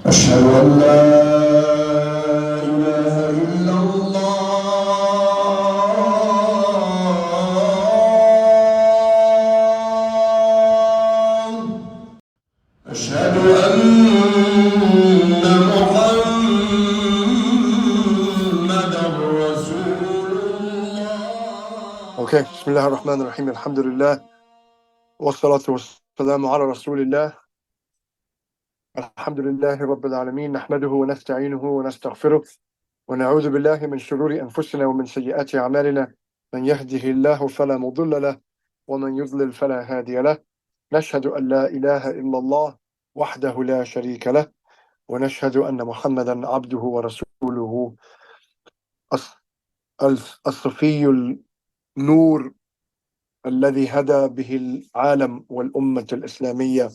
أشهد أن لا إله إلا الله. أشهد أن محمدا رسول الله. Okay, Bismillah ar-Rahman ar-Rahim, Alhamdulillah, wassalatu wassalamu ala Rasulillah, Alhamdulillahi Rabbil Alameen, Nahmaduhu wa nasta'inuhu wa nastaghfiruh, wa na'udhu billahi min shururi anfusina wa min sayyiati a'malina, man yahdihillahu fala mudilla lah, wa man yudlil fala hadiya lah, nashhadu an la ilaha illallah, wahdahu la sharika lah, wa nashhadu anna Muhammadan abduhu wa rasuluhu, as-Safiyyul Nur الذي هدى به العالم والأمة الإسلامية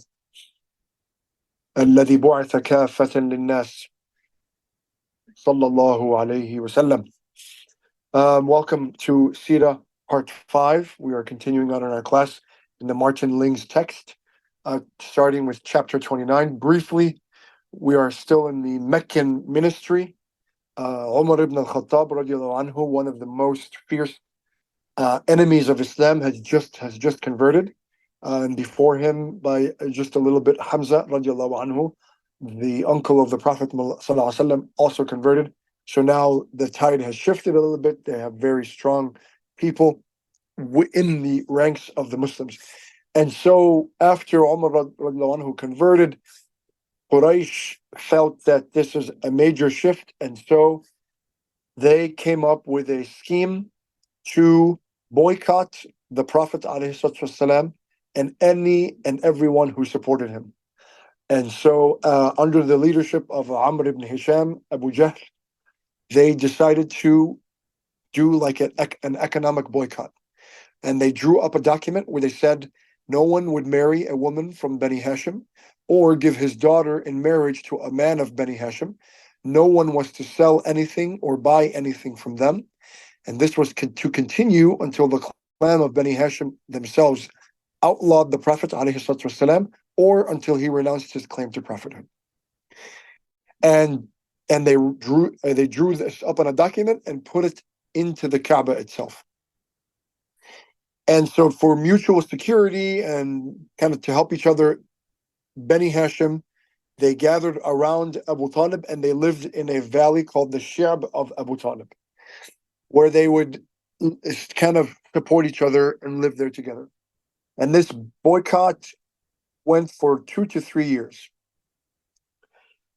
الذي بعث كافة للناس صلى الله عليه وسلم. Welcome to Seerah Part 5. We are continuing on in our class in the Martin Ling's text, starting with chapter 29. Briefly, we are still in the Meccan ministry. Umar ibn al-Khattab, radiallahu anhu, one of the most fierce enemies of Islam, has just converted, and before him by just a little bit, Hamza radiallahu anhu, the uncle of the Prophet sallallahu alaihi wasallam, also converted. So now the tide has shifted a little bit. They have very strong people in the ranks of the Muslims, and so after Umar radiallahu anhu converted, Quraysh felt that this is a major shift, and so they came up with a scheme to boycott the Prophet ﷺ and any and everyone who supported him. And so, under the leadership of Amr ibn Hisham, Abu Jahl, they decided to do like an economic boycott. And they drew up a document where they said no one would marry a woman from Bani Hashim or give his daughter in marriage to a man of Bani Hashim. No one was to sell anything or buy anything from them. And this was to continue until the clan of Bani Hashim themselves outlawed the Prophet ﷺ, or until he renounced his claim to prophethood. And they drew this up on a document and put it into the Kaaba itself. And so for mutual security and kind of to help each other, Bani Hashim, they gathered around Abu Talib and they lived in a valley called the Shi'b of Abu Talib, where they would kind of support each other and live there together. And this boycott went for 2 to 3 years.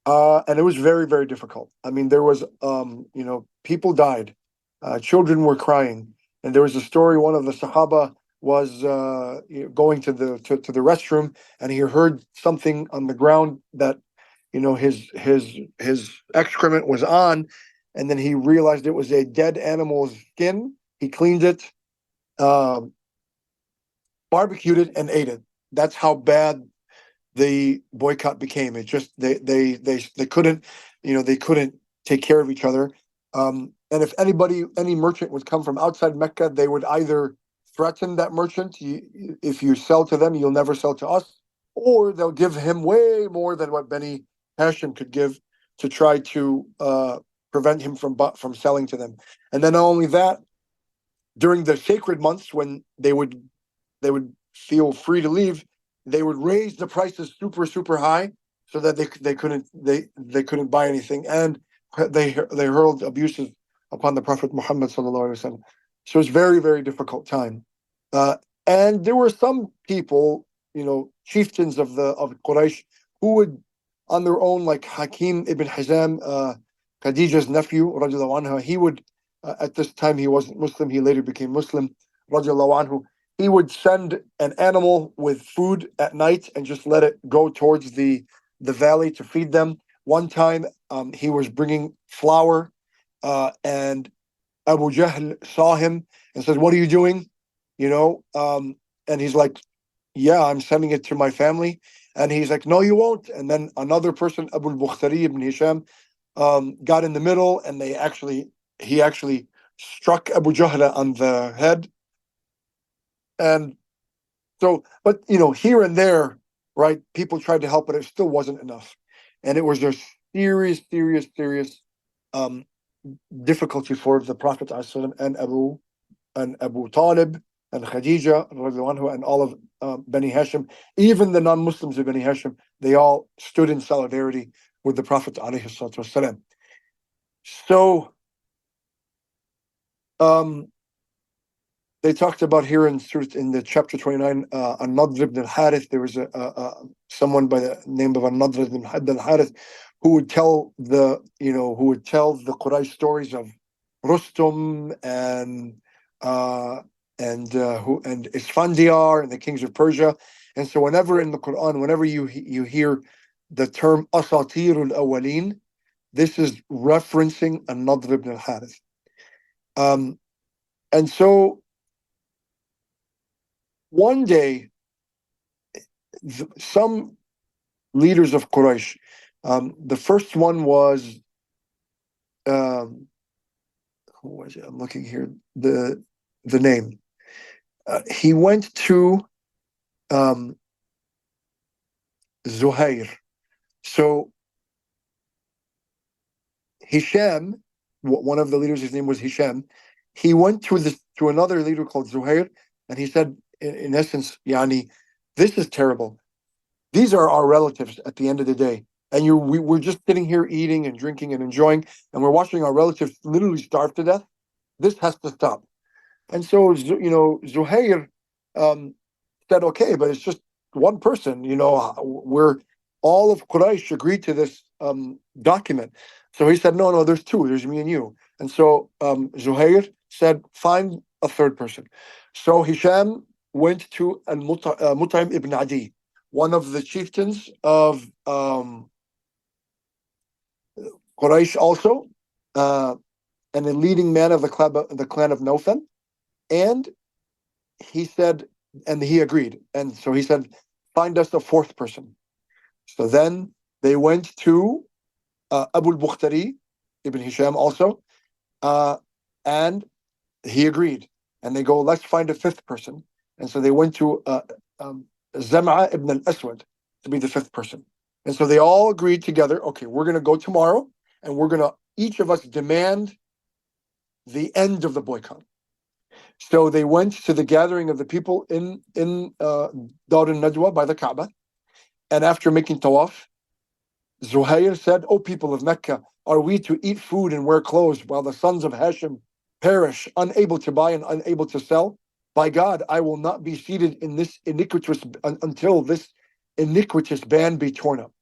And it was very, very difficult. I mean, there was, people died. Children were crying. And there was a story, one of the Sahaba was going to the restroom, and he heard something on the ground that, his excrement was on. And then he realized it was a dead animal's skin. He cleaned it, barbecued it, and ate it. That's how bad the boycott became. It just they couldn't, they couldn't take care of each other. And if any merchant would come from outside Mecca, they would either threaten that merchant, if you sell to them, you'll never sell to us, or they'll give him way more than what Bani Hashim could give to try to prevent him from selling to them. And then not only that, during the sacred months when they would feel free to leave, they would raise the prices super high so that they couldn't buy anything, and they hurled abuses upon the Prophet Muhammad sallallahu alaihi wasallam. So it's very, very difficult time. And there were some people, chieftains of Quraysh, who would on their own, like Hakim ibn Hizam, Khadija's nephew, radiallahu anhu, he would, at this time he wasn't Muslim, he later became Muslim, radiallahu anhu, he would send an animal with food at night and just let it go towards the valley to feed them. One time he was bringing flour, and Abu Jahl saw him and said, "What are you doing?" And he's like, "Yeah, I'm sending it to my family." And he's like, "No, you won't." And then another person, Abu al-Bukhtari ibn Hisham, got in the middle, and he actually struck Abu Jahl on the head. And so, but here and there, right, people tried to help, but it still wasn't enough. and it was a serious um, difficulty for the Prophet ﷺ and Abu Talib and Khadija and all of Bani Hashim, even the non-Muslims of Bani Hashim, they all stood in solidarity with the Prophet ﷺ. So they talked about here in the chapter 29, An-Nadr ibn al-Harith. There was someone by the name of An-Nadr ibn al-Harith who would tell the Quraysh stories of Rustum and Isfandiar and the kings of Persia. And so whenever in the Quran, whenever you hear the term Asatirul Awwaleen, this is referencing An-Nadr ibn al-Harith. And so one day, some leaders of Quraysh, the first one was, who was it? I'm looking here, the name. He went to Zuhair. So Hisham, one of the leaders, his name was Hisham. He went to another leader called Zuhair, and he said, in essence, Yani, this is terrible. These are our relatives at the end of the day. And we're just sitting here eating and drinking and enjoying, and we're watching our relatives literally starve to death. This has to stop. And so, Zuhair said, okay, but it's just one person. We're all of Quraysh agreed to this document. So he said, no, there's two. There's me and you. And so Zuhair said, find a third person. So Hisham went to Mut'im ibn Adi, one of the chieftains of Quraysh also, and a leading man of the clan of Nawfal. And he said, and he agreed. And so he said, find us a fourth person. So then they went to Abu al-Bukhtari, Ibn Hisham also, and he agreed. And they go, let's find a fifth person. And so they went to Zam'a ibn al-Aswad to be the fifth person. And so they all agreed together, okay, we're going to go tomorrow, and we're going to, each of us, demand the end of the boycott. So they went to the gathering of the people in Dar al-Nadwa by the Kaaba. And after making tawaf, Zuhair said, O people of Mecca, are we to eat food and wear clothes while the sons of Hashim perish, unable to buy and unable to sell? By God, I will not be seated in this iniquitous until this iniquitous ban be torn up.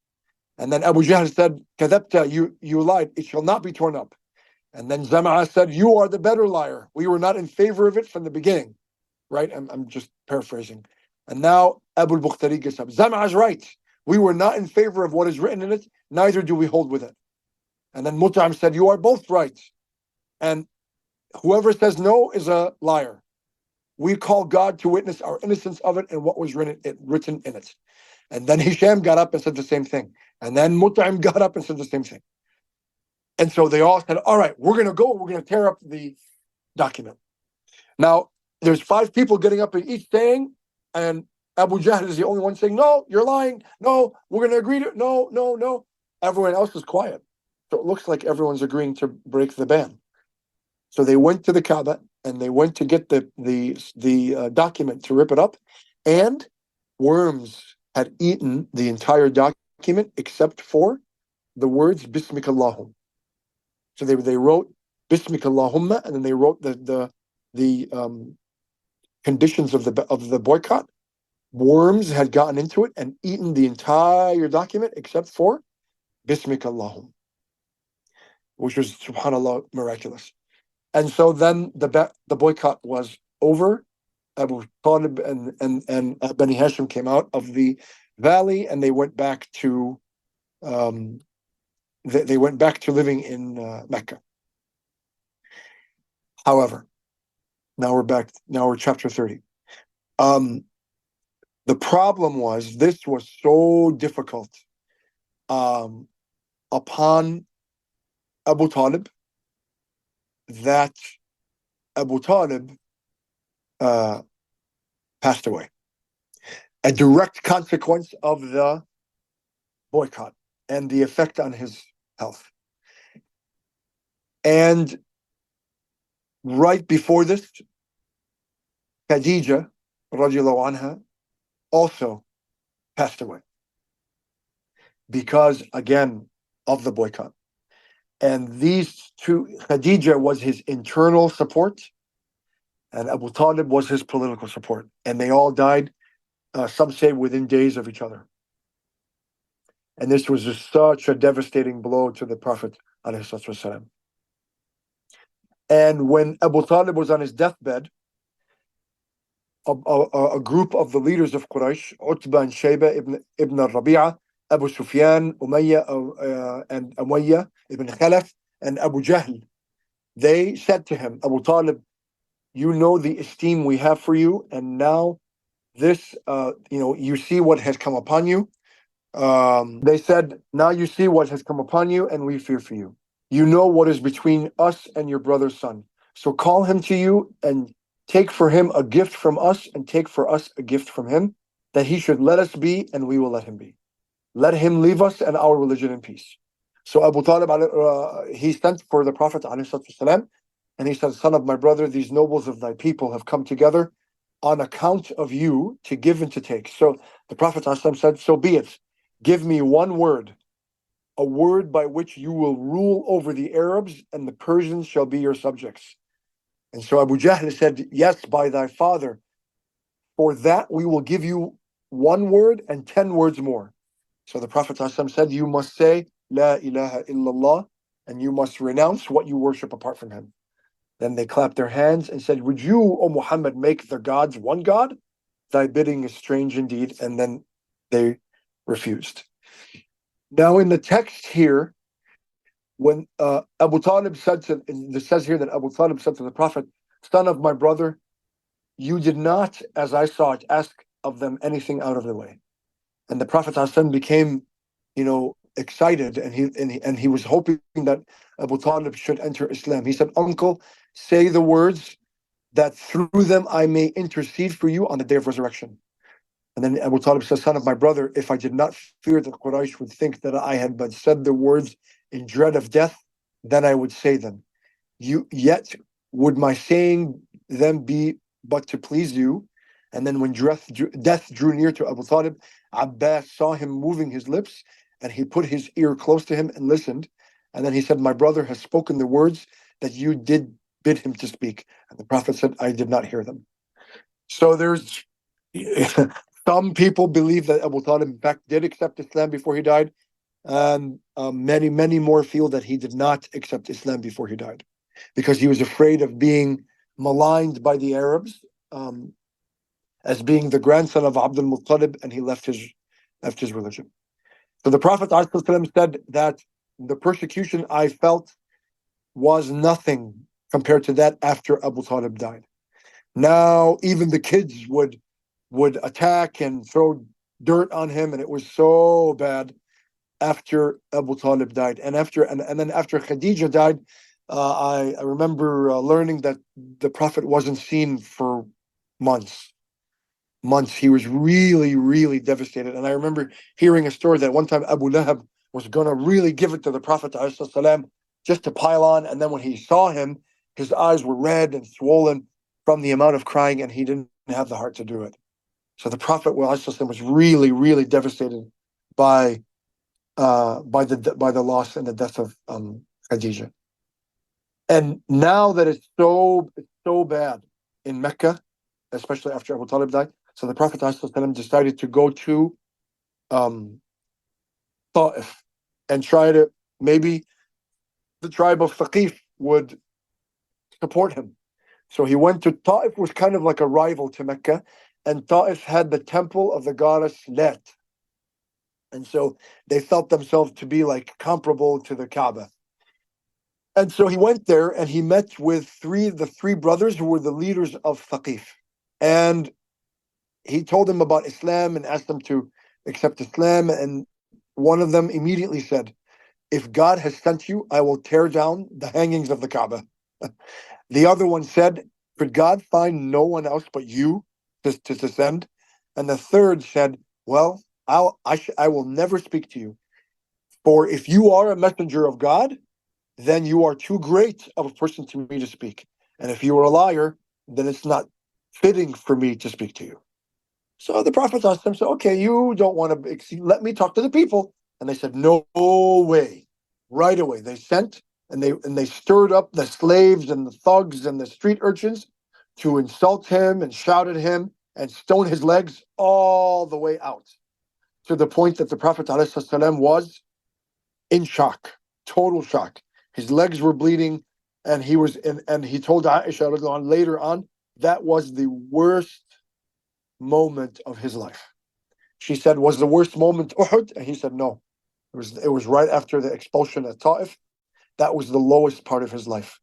And then Abu Jahl said, Kadhabta, you lied, it shall not be torn up. And then Zam'a said, you are the better liar. We were not in favor of it from the beginning. Right? I'm just paraphrasing. And now Abu al-Bukhtari gets up. Zam'a is right. We were not in favor of what is written in it, neither do we hold with it. And then Mut'im said, you are both right. And whoever says no is a liar. We call God to witness our innocence of it and what was written in it. And then Hisham got up and said the same thing. And then Mut'im got up and said the same thing. And so they all said, all right, we're going to go. We're going to tear up the document. Now, there's 5 people getting up and each saying, and Abu Jahl is the only one saying, no, you're lying. No, we're going to agree to it. No. Everyone else is quiet. So it looks like everyone's agreeing to break the ban. So they went to the Kaaba and they went to get the document to rip it up. And worms had eaten the entire document except for the words Bismika Allahum. So they wrote Bismika Allahumma, and then they wrote the conditions of the boycott. Worms had gotten into it and eaten the entire document except for Bismika Allahum, which was, subhanAllah, miraculous. And so then the boycott was over. Abu Talib and Bani Hashim came out of the valley, and they went back to they went back to living in Mecca. However, now we're back. Now we're chapter 30. The problem was this was so difficult upon Abu Talib that Abu Talib passed away. A direct consequence of the boycott. and the effect on his health. And right before this, Khadija, radiallahu anha, also passed away because, again, of the boycott. And these two, Khadija was his internal support, and Abu Talib was his political support. And they all died, some say, within days of each other. And this was just such a devastating blow to the Prophet ﷺ. And when Abu Talib was on his deathbed, a group of the leaders of Quraysh, Utbah and Shayba ibn al-Rabi'ah, Abu Sufyan, Umayyah, and Umayyah ibn Khalaf, and Abu Jahl, they said to him, Abu Talib, you know the esteem we have for you, and now this, you see what has come upon you. They said, now you see what has come upon you, and we fear for you. You know what is between us and your brother's son. So call him to you and take for him a gift from us and take for us a gift from him, that he should let us be and we will let him be. Let him leave us and our religion in peace. So Abu Talib, he sent for the Prophet ﷺ, and he said, son of my brother, these nobles of thy people have come together on account of you to give and to take. So the Prophet ﷺ said, so be it. Give me one word, a word by which you will rule over the Arabs and the Persians shall be your subjects. And so Abu Jahl said, yes, by thy father. For that we will give you one word and 10 words more. So the Prophet ﷺ said, you must say, La ilaha illallah, and you must renounce what you worship apart from him. Then they clapped their hands and said, would you, O Muhammad, make the gods one God? Thy bidding is strange indeed. And then they refused. Now in the text here, when Abu Talib said to, it says here that Abu Talib said to the Prophet, son of my brother, you did not, as I saw it, ask of them anything out of the way. And the Prophet ﷺ became, excited, and he was hoping that Abu Talib should enter Islam. He said, uncle, say the words that through them I may intercede for you on the day of resurrection. And then Abu Talib says, son of my brother, if I did not fear that Quraysh would think that I had but said the words in dread of death, then I would say them. Yet would my saying them be but to please you? And then when death drew near to Abu Talib, Abbas saw him moving his lips, and he put his ear close to him and listened. And then he said, my brother has spoken the words that you did bid him to speak. And the Prophet said, I did not hear them. So there's some people believe that Abu Talib in fact did accept Islam before he died, and many, many more feel that he did not accept Islam before he died, because he was afraid of being maligned by the Arabs as being the grandson of Abdul Muttalib, and he left his religion. So the Prophet ﷺ said that the persecution I felt was nothing compared to that after Abu Talib died. Now even the kids would attack and throw dirt on him, and it was so bad after Abu Talib died. And then after Khadija died, I remember learning that the Prophet wasn't seen for months. He was really, really devastated. And I remember hearing a story that one time Abu Lahab was going to really give it to the Prophet ﷺ just to pile on. And then when he saw him, his eyes were red and swollen from the amount of crying, and he didn't have the heart to do it. So the Prophet ﷺ was really, really devastated by the loss and the death of Khadija. And now that it's so bad in Mecca, especially after Abu Talib died, so the Prophet ﷺ decided to go to Ta'if and try to, maybe the tribe of Thaqif would support him. So he went to Ta'if, was kind of like a rival to Mecca, and Ta'if had the temple of the goddess Lat. And so they felt themselves to be like comparable to the Kaaba. And so he went there and he met with the three brothers who were the leaders of Thaqif. And he told them about Islam and asked them to accept Islam. And one of them immediately said, if God has sent you, I will tear down the hangings of the Kaaba. The other one said, could God find no one else but you to send? And the third said, well, I will never speak to you. For if you are a messenger of God, then you are too great of a person to me to speak. And if you are a liar, then it's not fitting for me to speak to you. So the Prophet said, okay, you don't want to, let me talk to the people. And they said, no way. Right away. They sent and they stirred up the slaves and the thugs and the street urchins to insult him and shout at him and stone his legs all the way out, to the point that the Prophet ﷺ was in shock, total shock. His legs were bleeding, and he was and he told Aisha later on that was the worst moment of his life. She said, was the worst moment Uhud? And he said, no. It was right after the expulsion at Ta'if. That was the lowest part of his life.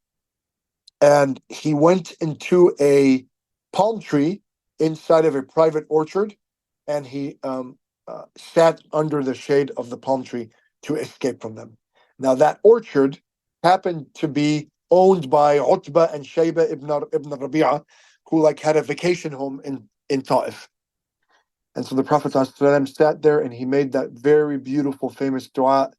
And he went into a palm tree inside of a private orchard, and he sat under the shade of the palm tree to escape from them. Now, that orchard happened to be owned by Utbah and Shayba ibn Rabi'ah, who had a vacation home in Ta'if. And so the Prophet ﷺ sat there and he made that very beautiful, famous dua.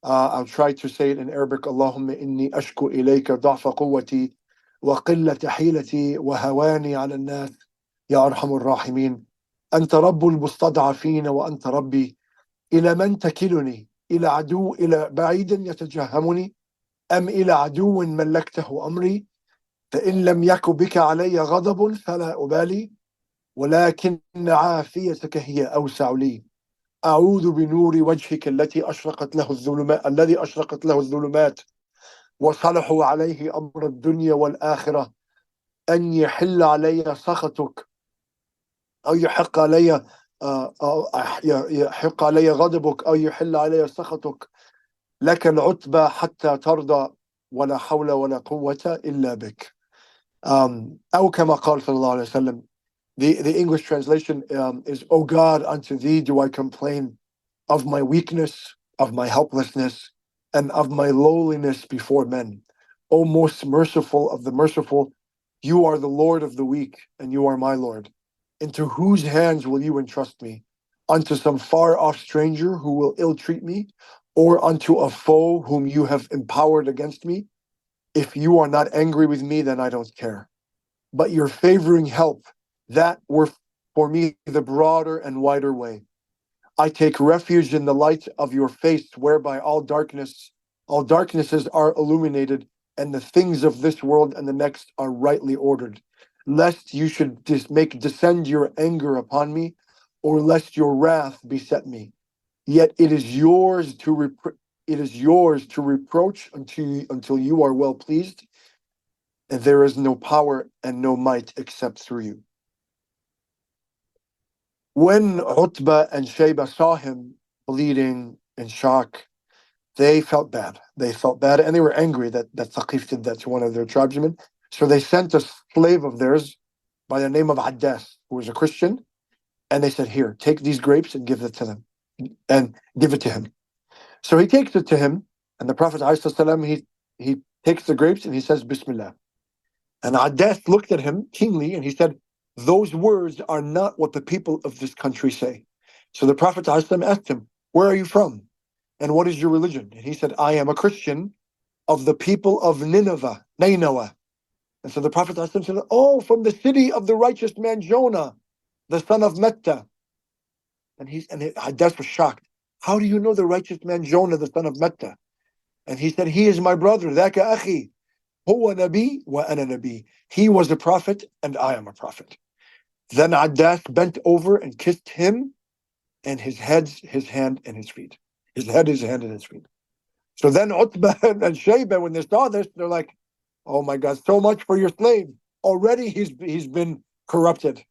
I'll try to say it in Arabic. Allahumma inni ashku ilayka da'fa quwwati wa qillata hilati wa hawani ala nas ya arhamur rahimin. Anta rabbul mustad'afin wa anta rabbi. إلى من تكلني إلى عدو إلى بعيد يتجهمني أم إلى عدو ملكته أمري فإن لم يك بك علي غضب فلا أبالي ولكن عافيتك هي أوسع لي أعوذ بنور وجهك الذي أشرقت له الظلمات وصلحوا عليه أمر الدنيا والآخرة أن يحل علي سخطك أو يحق علي يحق علي غضبك أو يحل علي سخطك لك العتبى حتى ترضى ولا حول ولا قوة إلا بك. أو كما قال صلى الله عليه وسلم. The English translation is, O God, unto thee do I complain of my weakness, of my helplessness, and of my lowliness before men. O most merciful of the merciful, you are the Lord of the weak, and you are my Lord. Into whose hands will you entrust me? Unto some far-off stranger who will ill-treat me, or unto a foe whom you have empowered against me? If you are not angry with me, then I don't care. But your favoring help, that were for me the broader and wider way. I take refuge in the light of your face, whereby all darknesses are illuminated, and the things of this world and the next are rightly ordered. Lest you should descend your anger upon me, or lest your wrath beset me. Yet it is yours to reproach until you are well pleased, and there is no power and no might except through you. When Utbah and Shayba saw him bleeding in shock, they felt bad. And they were angry that Thaqif did that to one of their tribesmen. So they sent a slave of theirs by the name of Addas, who was a Christian, and they said, here, take these grapes and give it to them, and give it to him. So he takes it to him, and the Prophet ﷺ, he takes the grapes and he says, Bismillah. And Addas looked at him keenly and he said, those words are not what the people of this country say. So the Prophet ﷺ asked him, where are you from? And what is your religion? And he said, I am a Christian of the people of Nineveh. And so the Prophet ﷺ said, oh, from the city of the righteous man Jonah, the son of Metta. And Addas was shocked. How do you know the righteous man Jonah, the son of Metta? And he said, he is my brother. Dhaka akhi. Huwa nabi wa ana nabi. He was a prophet and I am a prophet. Then Addas bent over and kissed him and his head, his hand, and his feet. His head, his hand, and his feet. So then Utbah and Shayba, when they saw this, they're like, oh my God, so much for your slave. Already he's been corrupted.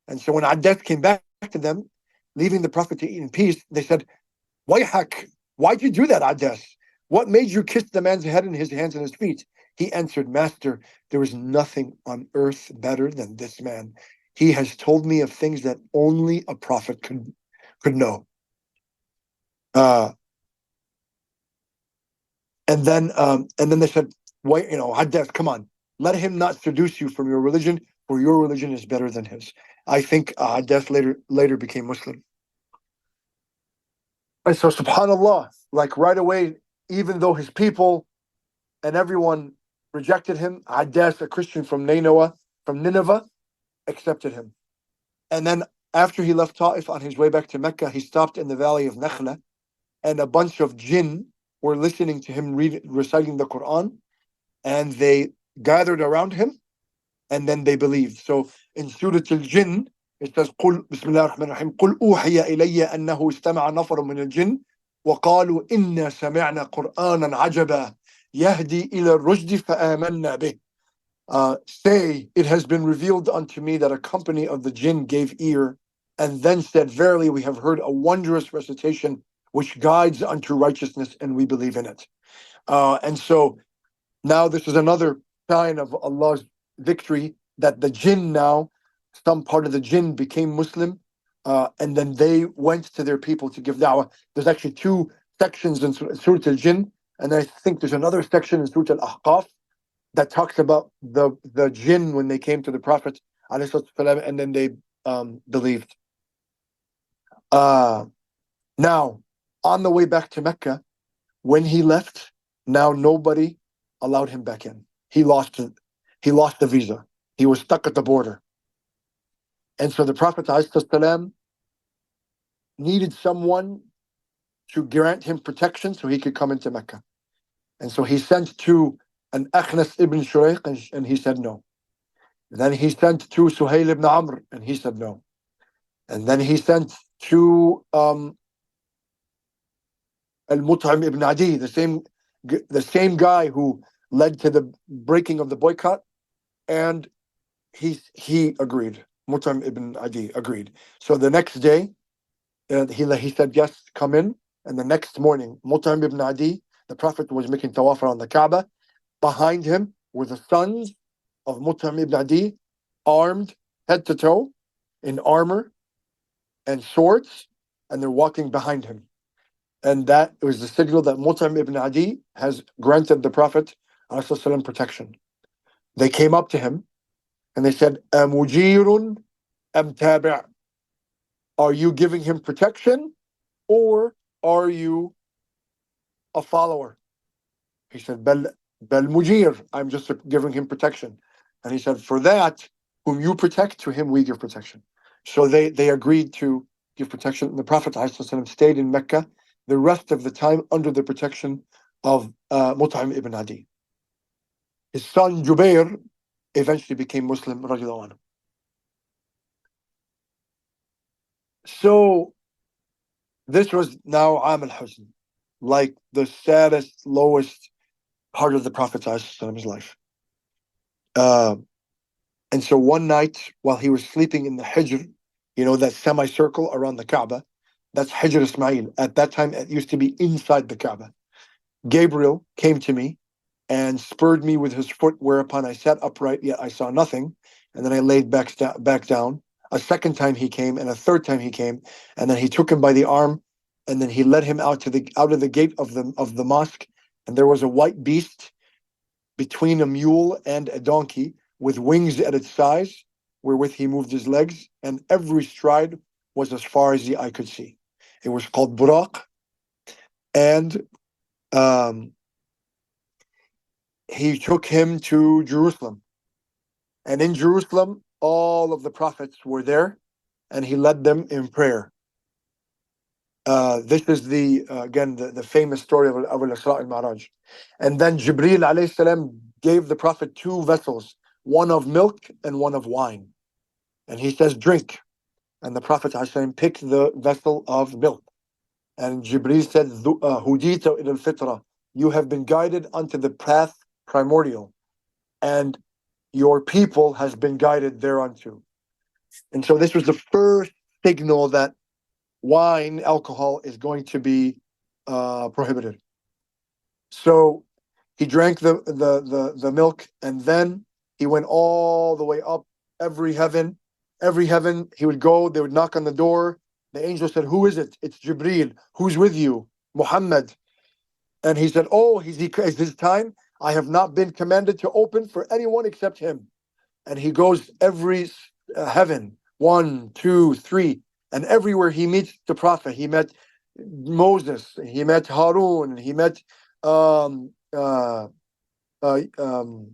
And so when Addas came back to them, leaving the Prophet to eat in peace, they said, Wayhak, why'd you do that, Addas? What made you kiss the man's head and his hands and his feet? He answered, Master, there is nothing on earth better than this man. He has told me of things that only a prophet could know. And then they said, wait, Addas, come on, let him not seduce you from your religion, for your religion is better than his. I think Addas later became Muslim. And so, subhanAllah, like right away, even though his people and everyone rejected him, Adas, a Christian from Nineveh, accepted him. And then after he left Ta'if on his way back to Mecca, he stopped in the valley of Nakhla, and a bunch of jinn were listening to him reciting the Quran, and they gathered around him, and then they believed. So in Surah Al-Jinn, it says, قل بسم الله الرحمن الرحيم قل أوحي إلي أنه استمع نفر من الجن وقالوا إنا سمعنا قرآنا عجبا يهدي إلى الرشد فآمنا به. Say, it has been revealed unto me that a company of the jinn gave ear and then said, verily we have heard a wondrous recitation which guides unto righteousness, and we believe in it. And so now this is another sign of Allah's victory, that the jinn now, some part of the jinn became Muslim, and then they went to their people to give da'wah. There's actually two sections in Surah Al-Jinn, and I think there's another section in Surah Al-Ahqaf that talks about the jinn when they came to the Prophet, and then they believed. Now, on the way back to Mecca, when he left, now nobody allowed him back in. He lost the visa. He was stuck at the border. And so the Prophet ﷺ needed someone to grant him protection so he could come into Mecca. And so he sent to an Akhnas ibn Shurayq, and he said no. Then he sent to Suhail ibn Amr, and he said no. And then he sent to Al-Mut'im ibn Adi, the same guy who led to the breaking of the boycott, and he agreed. Mut'im ibn Adi agreed. So the next day, he said, yes, come in. And the next morning, Mut'im ibn Adi, the Prophet was making tawaf around the Kaaba. Behind him were the sons of Mut'im ibn Adi, armed head to toe in armor and swords, and they're walking behind him. And that was the signal that Mut'im ibn Adi has granted the Prophet ﷺ protection. They came up to him and they said, Amujirun am tabi'? Are you giving him protection, or are you a follower? He said, Bel mujir, I'm just giving him protection. And he said, for that, whom you protect, to him we give protection. So they agreed to give protection. And the Prophet ﷺ stayed in Mecca the rest of the time under the protection of Mut'im ibn Adi. His son Jubair eventually became Muslim, radiallahu anhu. So this was now Am al-Huzn, like the saddest, lowest part of the Prophet's life. And so one night, while he was sleeping in the Hijr, that semicircle around the Kaaba, that's Hijr Ismail. At that time, it used to be inside the Kaaba. Gabriel came to me and spurred me with his foot, whereupon I sat upright, yet I saw nothing. And then I laid back down. A second time he came, and a third time he came, and then he took him by the arm, and then he led him out of the gate of the mosque, and there was a white beast between a mule and a donkey, with wings at its size, wherewith he moved his legs, and every stride was as far as the eye could see. It was called Buraq, and he took him to Jerusalem. And in Jerusalem, all of the prophets were there, and he led them in prayer. This is again the famous story of Al-Isra al-Mi'raj. And then Jibreel alayhi salam gave the Prophet two vessels, one of milk and one of wine. And he says, drink. And the Prophet alayhi salam picked the vessel of milk. And Jibreel said, Hudita ila al-fitra, you have been guided unto the path primordial, and your people has been guided thereunto. And so this was the first signal that wine, alcohol, is going to be prohibited. So he drank the milk, and then he went all the way up every heaven. Every heaven he would go, they would knock on the door. The angel said, who is it? It's Jibreel. Who's with you? Muhammad. And he said, oh, is his time? I have not been commanded to open for anyone except him. And he goes every heaven, 1, 2, 3, and everywhere he meets the Prophet. He met Moses, he met Harun, he met um, uh, uh, um,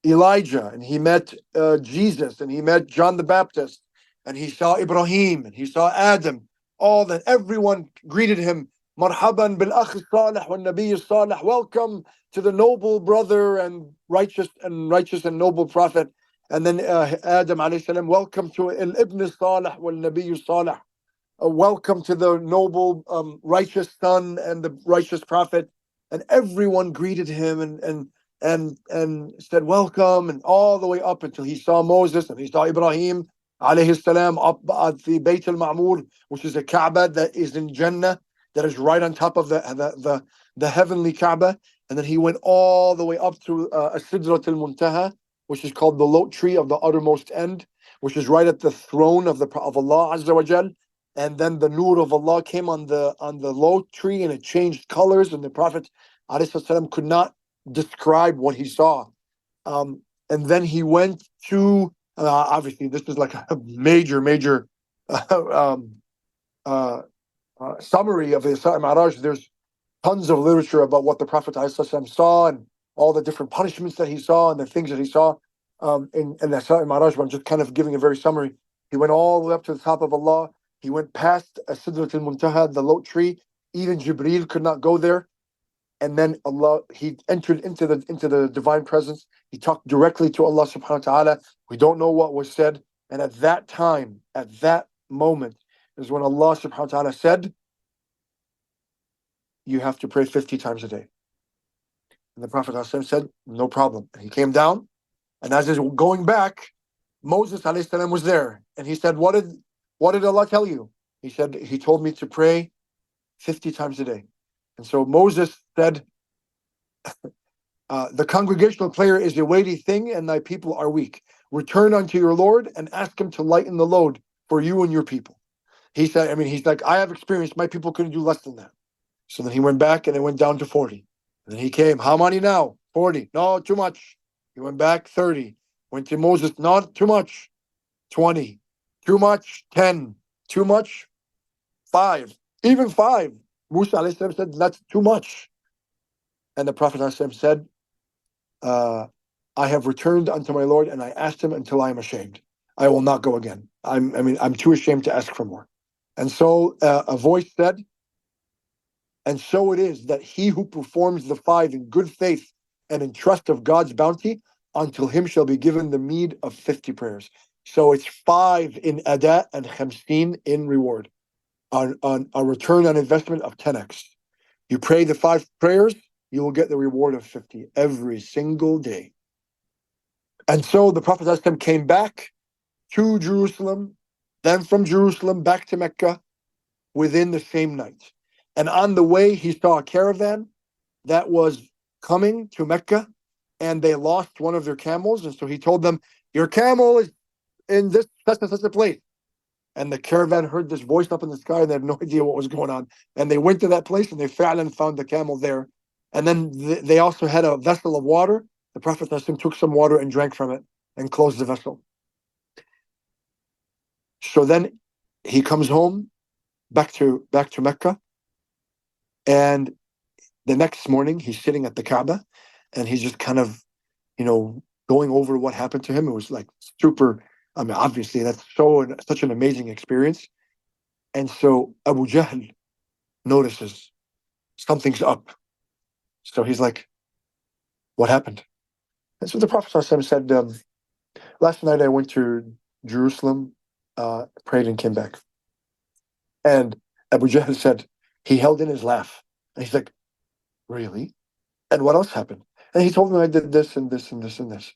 Elijah, and he met Jesus, and he met John the Baptist, and he saw Ibrahim, and he saw Adam. All that, everyone greeted him. Marhaban bil akh salih wal nabiy salih. Welcome to the noble brother and righteous and noble prophet. And then Adam alayhi salam, welcome to al ibn salih wal nabiy salih. Welcome to the noble, righteous son and the righteous prophet. And everyone greeted him and said welcome, and all the way up until he saw Moses and he saw Ibrahim alayhi salam up at the Bayt al-Ma'mur, which is a Kaaba that is in Jannah, that is right on top of the heavenly Kaaba. And then he went all the way up to Sidrat al-Muntaha, which is called the Lot Tree of the uttermost end, which is right at the throne of Allah Azza wa Jal. And then the nur of Allah came on the Lot tree, and it changed colors, and the Prophet ﷺ could not describe what he saw. And then he went to obviously this is like a major um, summary of the Isra Mi'raj. There's tons of literature about what the Prophet ﷺ saw and all the different punishments that he saw and the things that he saw in the Isra Mi'raj. But I'm just kind of giving a very summary. He went all the way up to the top of Allah. He went past Sidrat al-Muntaha, the Lot tree. Even Jibreel could not go there. And then he entered into the divine presence. He talked directly to Allah subhanahu wa ta'ala. We don't know what was said. And at that time, at that moment, is when Allah subhanahu wa ta'ala said, you have to pray 50 times a day. And the Prophet ﷺ said, no problem. And he came down, and as he's going back, Moses ﷺ was there. And he said, what did Allah tell you? He said, he told me to pray 50 times a day. And so Moses said, the congregational prayer is a weighty thing, and thy people are weak. Return unto your Lord and ask him to lighten the load for you and your people. He said, he's like, I have experience. My people couldn't do less than that. So then he went back, and it went down to 40. And then he came, how many now? 40. No, too much. He went back, 30. Went to Moses, not too much. 20. Too much, 10. Too much, 5. Even 5. Musa ﷺ said, that's too much. And the Prophet ﷺ said, I have returned unto my Lord, and I asked him until I am ashamed. I will not go again. I'm too ashamed to ask for more. And so a voice said, and so it is that he who performs the 5 in good faith and in trust of God's bounty, until him shall be given the meed of 50 prayers. So it's 5 in ada and khamseen in reward, on a return on investment of 10x. You pray the 5 prayers, you will get the reward of 50 every single day. And so the Prophet ﷺ came back to Jerusalem, then from Jerusalem back to Mecca within the same night. And on the way, he saw a caravan that was coming to Mecca, and they lost one of their camels. And so he told them, your camel is in this such and such a place. And the caravan heard this voice up in the sky, and they had no idea what was going on. And they went to that place, and they found the camel there. And then they also had a vessel of water. The Prophet ﷺ took some water and drank from it and closed the vessel. So then he comes home back to Mecca. And the next morning, he's sitting at the Kaaba, and he's just kind of, going over what happened to him. It was like super. Obviously, that's such an amazing experience. And so Abu Jahl notices something's up. So he's like, what happened? And so the Prophet ﷺ said, last night I went to Jerusalem, prayed and came back. And Abu Jahl said, he held in his laugh. And he's like, really? And what else happened? And he told me I did this and this and this and this.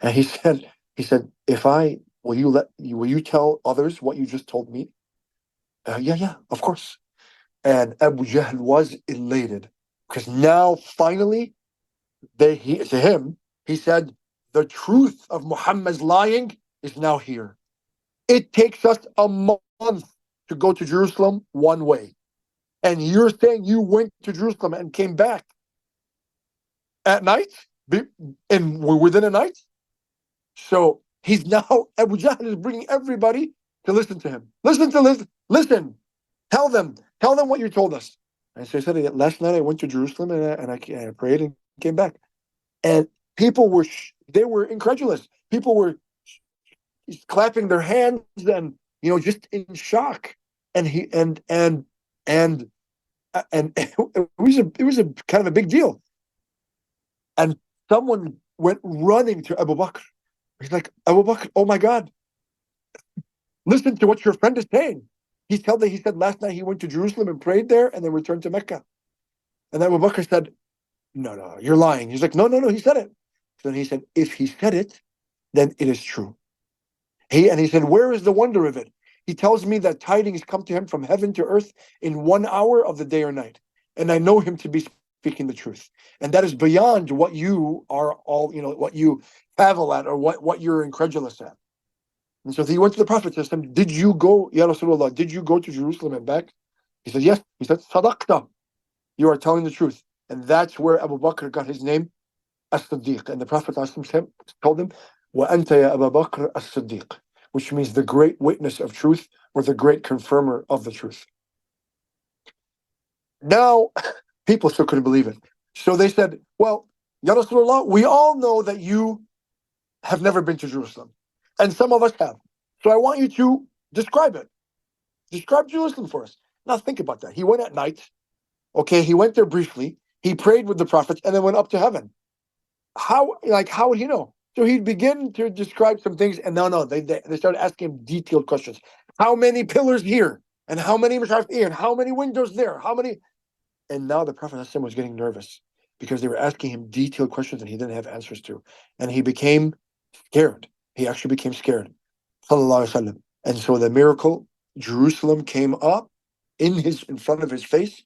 And he said, will you tell others what you just told me? Yeah, of course. And Abu Jahl was elated, because now finally he said, the truth of Muhammad's lying is now here. It takes us a month to go to Jerusalem one way. And you're saying you went to Jerusalem and came back at night, and within a night? So he's now, Abu Jahl is bringing everybody to listen to him. Listen. Tell them what you told us. And so I said, last night I went to Jerusalem and I prayed and came back. And people were, they were incredulous. People were clapping their hands and, just in shock. And and it was a kind of a big deal. And someone went running to Abu Bakr. He's like, Abu Bakr, oh my God, listen to what your friend is saying. He said last night he went to Jerusalem and prayed there and then returned to Mecca. And then Abu Bakr said, no, you're lying. He's like, no, he said it. So then he said, if he said it, then it is true. He said, where is the wonder of it? He tells me that tidings come to him from heaven to earth in 1 hour of the day or night. And I know him to be speaking the truth. And that is beyond what you are all, what you cavil at or what you're incredulous at. And so he went to the Prophet and said, did you go, Ya Rasulullah, did you go to Jerusalem and back? He said, yes. He said, Sadaqta, you are telling the truth. And that's where Abu Bakr got his name, As-Siddiq. And the Prophet told him, Wa anta ya Abu Bakr As-Siddiq, which means the great witness of truth or the great confirmer of the truth. Now, people still couldn't believe it. So they said, well, Ya Rasulullah, we all know that you have never been to Jerusalem. And some of us have. So I want you to describe it. Describe Jerusalem for us. Now think about that. He went at night. Okay, he went there briefly. He prayed with the prophets and then went up to heaven. How would he know? So he'd begin to describe some things, and they started asking him detailed questions. How many pillars here? And how many masharif here? And how many windows there? How many? And now the Prophet was getting nervous because they were asking him detailed questions that he didn't have answers to. And he became scared. He actually became scared. Sallallahu Alaihi Wasallam. And so the miracle, Jerusalem came up in front of his face,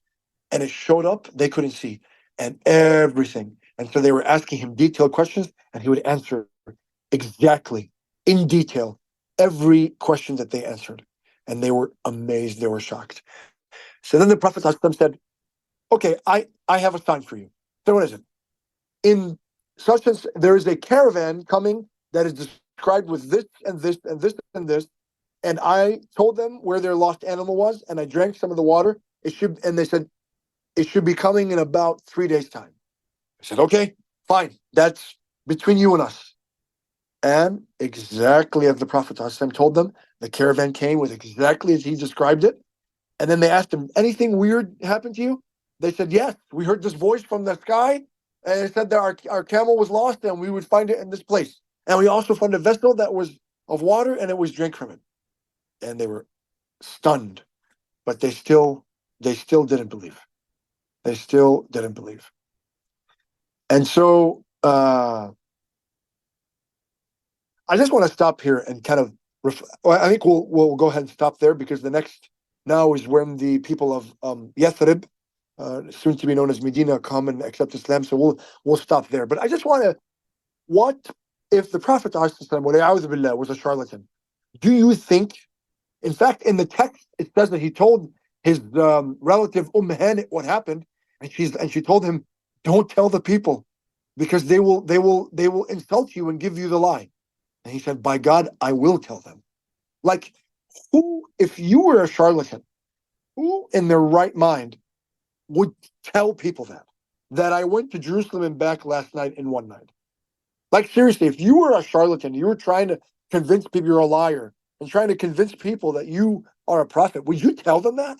and it showed up. They couldn't see, and everything. And so they were asking him detailed questions, and he would answer exactly, in detail, every question that they answered. And they were amazed. They were shocked. So then the Prophet said, okay, I have a sign for you. So what is it? In such and there is a caravan coming that is described with this and this and this and this. And I told them where their lost animal was, and I drank some of the water. And they said, it should be coming in about 3 days' time. I said, okay, fine. That's between you and us. And exactly as the Prophet told them, the caravan came with exactly as he described it. And then they asked him, anything weird happened to you? They said, yes, we heard this voice from the sky. And it said that our camel was lost and we would find it in this place. And we also found a vessel that was of water and it was drink from it. And they were stunned, but they still didn't believe. They still didn't believe. And so I just want to stop here and kind of I think we'll go ahead and stop there because the next now is when the people of Yathrib, soon to be known as Medina, come and accept Islam. So we'll stop there. But I just want to, what if the Prophet ﷺ was a charlatan? Do you think, in fact, in the text it says that he told his relative Hanit what happened, and she told him, don't tell the people because they will insult you and give you the lie. And he said, by God, I will tell them. Like, who, if you were a charlatan, who in their right mind would tell people that I went to Jerusalem and back last night in one night? Like, seriously, if you were a charlatan, you were trying to convince people you're a liar and trying to convince people that you are a prophet, would you tell them that?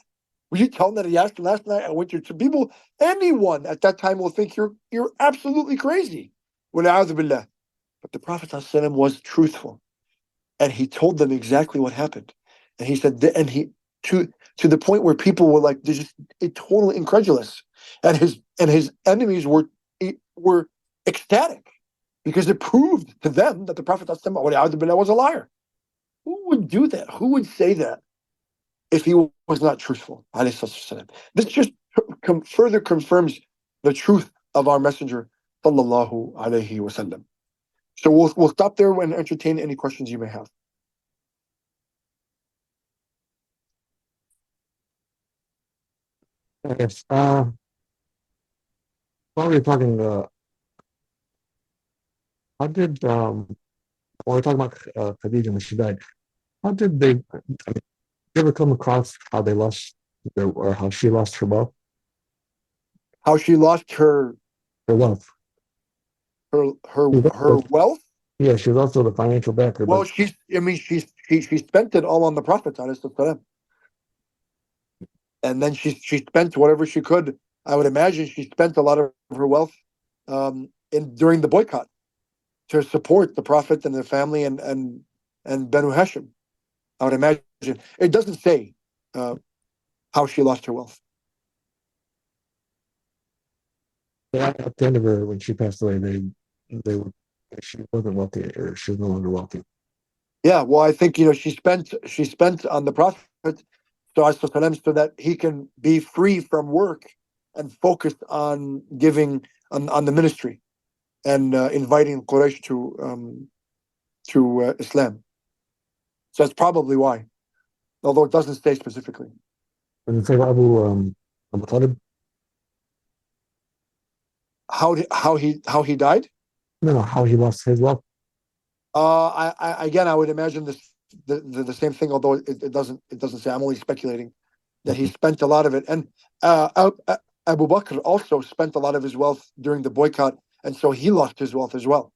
Would you tell them that, yes, last night I went to people? Anyone at that time will think you're absolutely crazy. But the Prophet ﷺ was truthful, and he told them exactly what happened. And he said, and he to the point where people were like, they're just totally incredulous, and his enemies were ecstatic because it proved to them that the Prophet ﷺ was a liar. Who would do that? Who would say that if he was not truthful? This just further confirms the truth of our messenger, sallallahu alaihi wasallam. So we'll stop there and entertain any questions you may have. Yes. While we were talking, how did when we are talking about Khadija when she died, how did they? I mean, did you ever come across how they lost or how she lost her wealth. How she lost her Her wealth. her her She was her also, wealth? yeah, she was also the financial backer, Well, but she spent it all on the Prophet, ﷺ. And then she spent whatever she could. I would imagine she spent a lot of her wealth in during the boycott to support the Prophet and the family and Banu Hashim. I would imagine it doesn't say uh, how she lost her wealth. at the end of her, when she passed away, they were she wasn't wealthy, or she was no longer wealthy. Yeah, well, I think she spent on the Prophet so that he can be free from work and focused on giving on the ministry and inviting Quraysh to Islam. So that's probably why, although it doesn't say specifically. And it's like Abu Talib. How he died. No, how he lost his wealth. I again, I would imagine the same thing, although it doesn't say. I'm only speculating that he spent a lot of it, and Abu Bakr also spent a lot of his wealth during the boycott, and so he lost his wealth as well.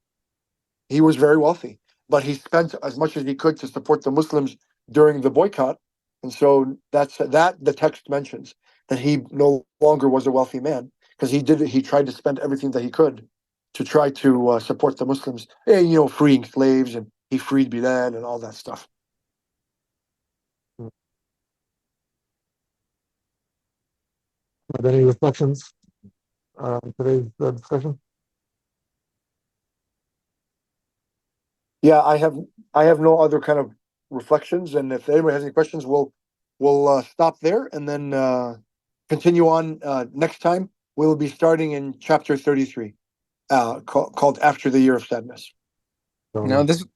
He was very wealthy, but he spent as much as he could to support the Muslims during the boycott, and so that the text mentions that he no longer was a wealthy man because he tried to spend everything that he could to try to support the Muslims, and, freeing slaves, and he freed Bilal and all that stuff. Are there any reflections on today's discussion? Yeah, I have no other kind of reflections, and if anyone has any questions, we'll stop there and then continue on next time. We'll be starting in chapter 33, called After the Year of Sadness. So,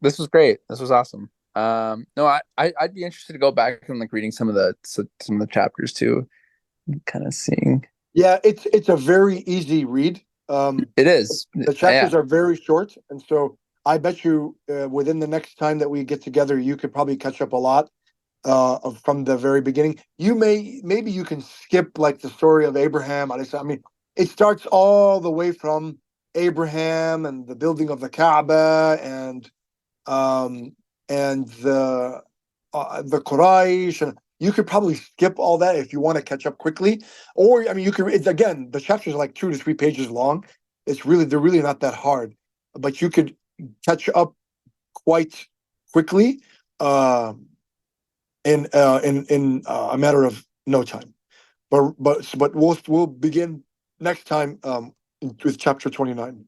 This was great. This was awesome. No, I'd be interested to go back and like reading some of the chapters too, kind of seeing. Yeah, it's a very easy read. It is. The Yeah. chapters are very short, and so I bet you within the next time that we get together, you could probably catch up a lot from the very beginning. Maybe you can skip like the story of Abraham. I mean, it starts all the way from Abraham and the building of the Kaaba um, and the Quraysh, and you could probably skip all that if you want to catch up quickly. Or I mean, you could. It's again, the chapters are like 2 to 3 pages long. They're really not that hard, but you could catch up quite quickly in a matter of no time. But we'll begin next time with chapter 29.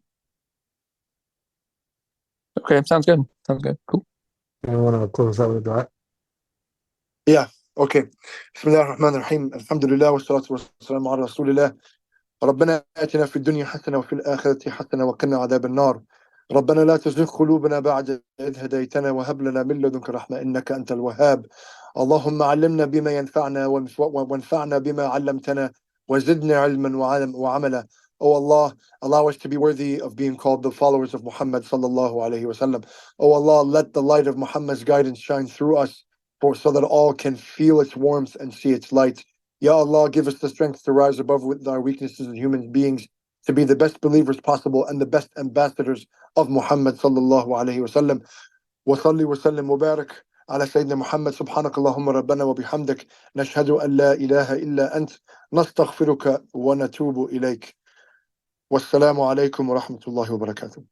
Okay, sounds good. Sounds good. Cool. I want to close out with that. Yeah. Okay. بسم الله الرحمن الرحيم. الحمد لله والصلاة والسلام على رسول الله. ربنا آتنا في الدنيا حسنة وفي الآخرة حسنة وقنا عذاب النار. ربنا لا تزغ قلوبنا بعد إذ هديتنا وهب لنا من لدنك رحمة إنك أنت الوهاب. اللهم علمنا بما ينفعنا وانفعنا بما علمتنا وزدنا علما وعملا. Oh Allah, allow us to be worthy of being called the followers of Muhammad sallallahu alaihi wasallam. Oh Allah, let the light of Muhammad's guidance shine through us, so that all can feel its warmth and see its light. Ya Allah, give us the strength to rise above with our weaknesses as human beings, to be the best believers possible and the best ambassadors of Muhammad sallallahu alaihi wasallam. وصلي وسلم وبارك على سيدنا محمد. سبحانك اللهم ربنا وبحمدك نشهد أن لا إله إلا أنت نستغفرك ونتوب إليك. والسلام عليكم ورحمة الله وبركاته.